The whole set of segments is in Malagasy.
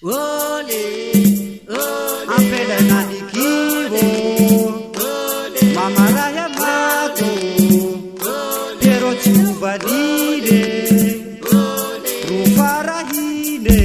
Ole, ole, Apela na ikiwo, mama raya mato, pero chubadile, rufarahile.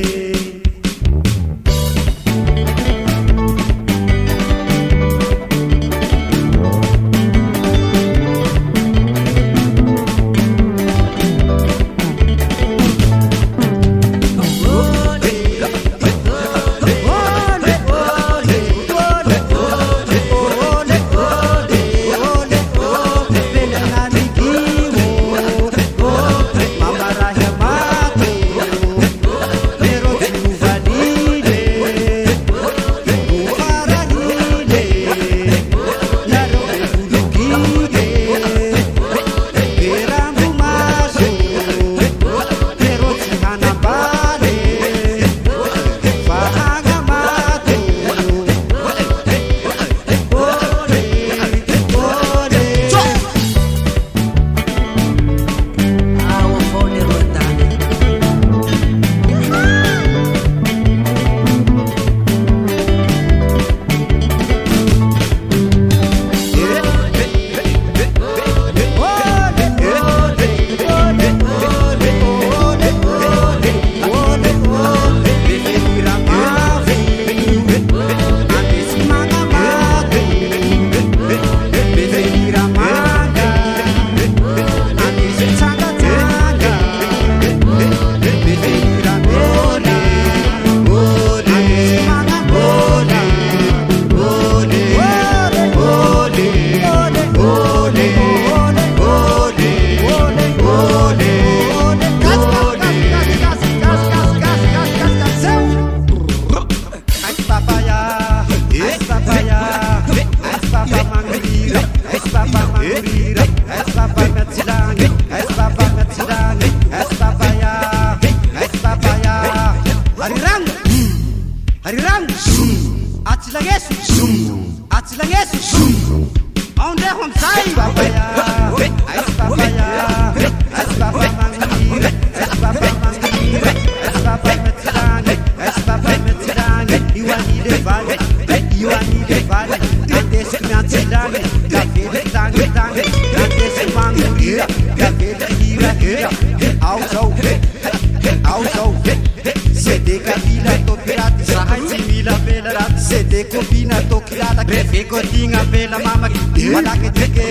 Sede kopina to kilala grefe kotinga pela mama malake teke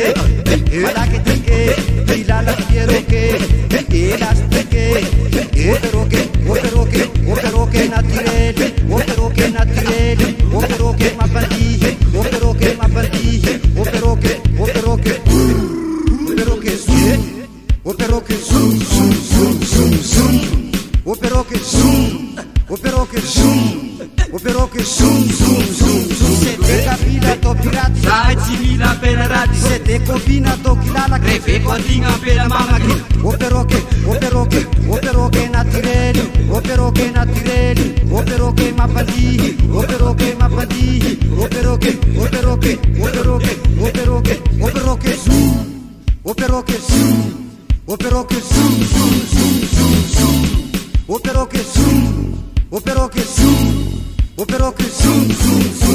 kilala kieroke elastike operoke naturel operoke mabandi operoke Sede kapila to pirati Saitsimila penarati Sede kopina to kilala Grefe kotinga pela mamaki Operoke naturel Operoke mabandi Operoke zoom